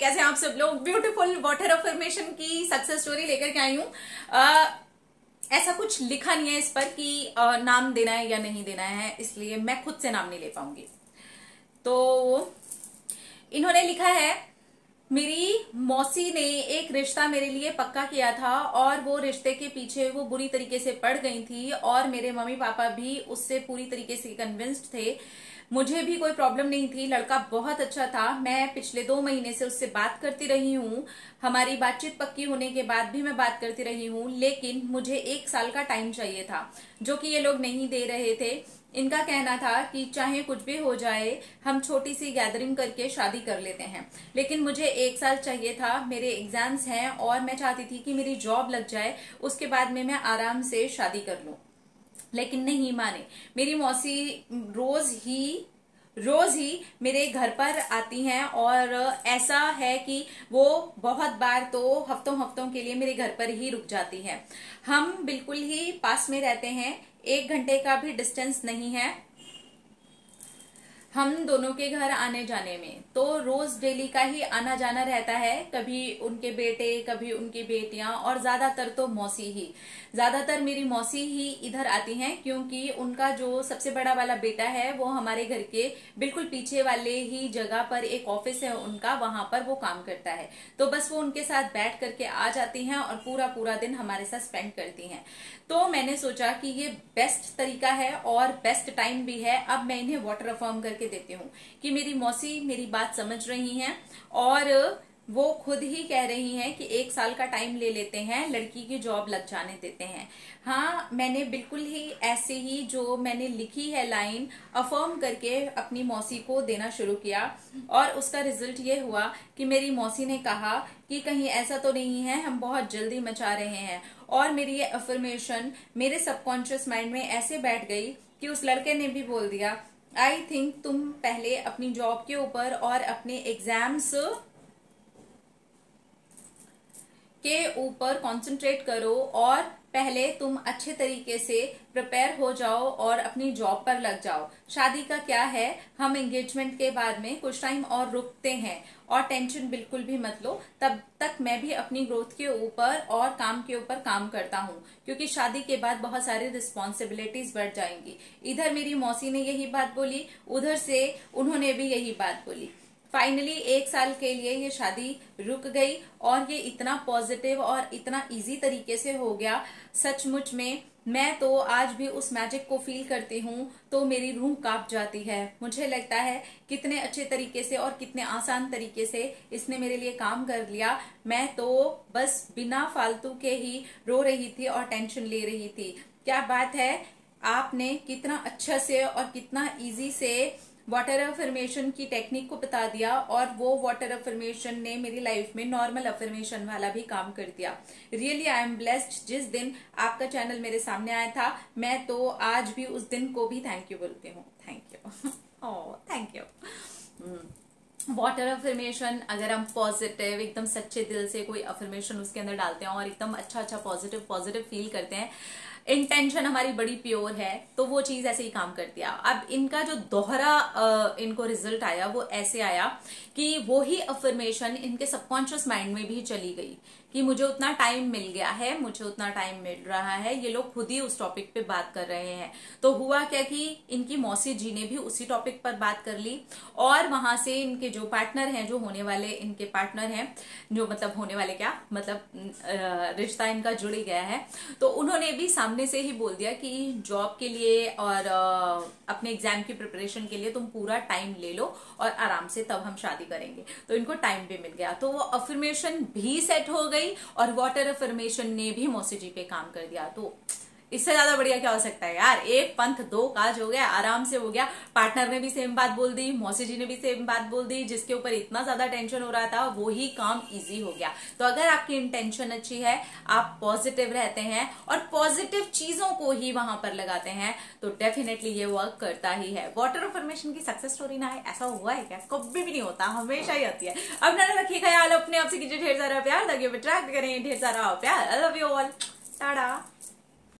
कैसे आप सब लोग। ब्यूटीफुल वाटर अफर्मेशन की सक्सेस स्टोरी लेकर के आई हूँ। ऐसा कुछ लिखा नहीं है इस पर कि नाम देना है या नहीं देना है, इसलिए मैं खुद से नाम नहीं ले पाऊंगी। तो इन्होंने लिखा है, मेरी मौसी ने एक रिश्ता मेरे लिए पक्का किया था और वो रिश्ते के पीछे वो बुरी तरीके से पड़ गई थी और मेरे मम्मी पापा भी उससे पूरी तरीके से कन्विंस्ड थे। मुझे भी कोई प्रॉब्लम नहीं थी, लड़का बहुत अच्छा था। मैं पिछले 2 महीने से उससे बात करती रही हूँ, हमारी बातचीत पक्की होने के बाद भी मैं बात करती रही हूँ, लेकिन मुझे 1 साल का टाइम चाहिए था, जो कि ये लोग नहीं दे रहे थे। इनका कहना था कि चाहे कुछ भी हो जाए, हम छोटी सी गैदरिंग करके शादी कर लेते हैं, लेकिन मुझे 1 साल चाहिए था। मेरे एग्जाम्स हैं और मैं चाहती थी कि मेरी जॉब लग जाए, उसके बाद में मैं आराम से शादी कर लूं, लेकिन नहीं माने। मेरी मौसी रोज ही मेरे घर पर आती हैं और ऐसा है कि वो बहुत बार तो हफ्तों हफ्तों के लिए मेरे घर पर ही रुक जाती है। हम बिल्कुल ही पास में रहते हैं, 1 घंटे का भी डिस्टेंस नहीं है हम दोनों के घर आने जाने में। तो रोज डेली का ही आना जाना रहता है, कभी उनके बेटे कभी उनकी बेटियां, और ज्यादातर तो ज्यादातर मेरी मौसी ही इधर आती हैं, क्योंकि उनका जो सबसे बड़ा वाला बेटा है वो हमारे घर के बिल्कुल पीछे वाले ही जगह पर एक ऑफिस है उनका, वहां पर वो काम करता है। तो बस वो उनके साथ बैठ करके आ जाती हैं और पूरा पूरा दिन हमारे साथ स्पेंड करती हैं। तो मैंने सोचा कि ये बेस्ट तरीका है और बेस्ट टाइम भी है। अब मैं इन्हें वाटर अफर्म करके देती हूँ कि मेरी मौसी मेरी बात समझ रही हैं और वो खुद ही कह रही हैं कि 1 साल का टाइम ले लेते हैं, लड़की की जॉब लग जाने देते हैं। हाँ, मैंने बिल्कुल ही ऐसे ही जो मैंने लिखी है लाइन अफर्म करके अपनी मौसी को देना शुरू किया, और उसका रिजल्ट ये हुआ कि मेरी मौसी ने कहा कि कहीं ऐसा तो नहीं है हम बहुत जल्दी मचा रहे हैं। और मेरी ये अफर्मेशन मेरे सबकॉन्शियस माइंड में ऐसे बैठ गई कि उस लड़के ने भी बोल दिया, आई थिंक तुम पहले अपनी जॉब के ऊपर और अपने एग्जाम्स के ऊपर कंसंट्रेट करो और पहले तुम अच्छे तरीके से प्रिपेयर हो जाओ और अपनी जॉब पर लग जाओ। शादी का क्या है, हम एंगेजमेंट के बाद में कुछ टाइम और रुकते हैं और टेंशन बिल्कुल भी मत लो। तब तक मैं भी अपनी ग्रोथ के ऊपर और काम के ऊपर काम करता हूँ, क्योंकि शादी के बाद बहुत सारी रिस्पॉन्सिबिलिटीज बढ़ जाएंगी। इधर मेरी मौसी ने यही बात बोली, उधर से उन्होंने भी यही बात बोली। फाइनली 1 साल के लिए ये शादी रुक गई और ये इतना पॉजिटिव और इतना इजी तरीके से हो गया। सचमुच में मैं तो आज भी उस मैजिक को फील करती हूँ तो मेरी रूह कांप जाती है। मुझे लगता है कितने अच्छे तरीके से और कितने आसान तरीके से इसने मेरे लिए काम कर लिया। मैं तो बस बिना फालतू के ही रो रही थी और टेंशन ले रही थी। क्या बात है, आपने कितना अच्छा से और कितना इजी से वाटर अफर्मेशन की टेक्निक को बता दिया, और वो वाटर अफर्मेशन ने मेरी लाइफ में नॉर्मल अफर्मेशन वाला भी काम कर दिया। Really I am blessed. जिस दिन आपका चैनल मेरे सामने आया था, मैं तो आज भी उस दिन को भी थैंक यू बोलती हूँ। Thank you oh thank you. Water affirmation, अगर हम पॉजिटिव एकदम सच्चे दिल से कोई अफर्मेशन उसके अंदर डालते हैं और एकदम अच्छा पॉजिटिव फील करते हैं, इंटेंशन हमारी बड़ी प्योर है, तो वो चीज ऐसे ही काम करती है। अब इनका जो दोहरा इनको रिजल्ट आया वो ऐसे आया कि वो ही अफर्मेशन इनके सबकॉन्शियस माइंड में भी चली गई कि मुझे उतना टाइम मिल गया है, मुझे उतना टाइम मिल रहा है। ये लोग खुद ही उस टॉपिक पे बात कर रहे हैं। तो हुआ क्या कि इनकी मौसी जी ने भी उसी टॉपिक पर बात कर ली, और वहां से इनके जो पार्टनर हैं, जो होने वाले इनके पार्टनर हैं, जो मतलब होने वाले क्या मतलब रिश्ता इनका जुड़ गया है, तो उन्होंने भी सामने से ही बोल दिया कि जॉब के लिए और अपने एग्जाम की प्रिपरेशन के लिए तुम पूरा टाइम ले लो और आराम से तब हम शादी करेंगे। तो इनको टाइम भी मिल गया, तो वो अफर्मेशन भी सेट हो गई और वाटर अफर्मेशन ने भी मौसी जी पे काम कर दिया। तो इससे ज्यादा बढ़िया क्या हो सकता है यार। 1 पंथ 2 काज हो गया, आराम से हो गया। पार्टनर ने भी सेम बात बोल दी, मौसी जी ने भी सेम बात बोल दी, जिसके ऊपर इतना ज्यादा टेंशन हो रहा था वो ही काम इजी हो गया। तो अगर आपकी इंटेंशन अच्छी है, आप पॉजिटिव रहते हैं और पॉजिटिव चीजों को ही वहां पर लगाते हैं, तो डेफिनेटली ये वर्क करता ही है। वाटर अफर्मेशन की सक्सेस स्टोरी ना है, ऐसा हुआ है क्या? कभी भी नहीं होता, हमेशा ही आती है। अब ना रखिए ख्याल अपने आप से, कीजिए ढेर सारा प्यार, ताकि अट्रैक्ट करें ढेर सारा प्यार। I love you all, Tata.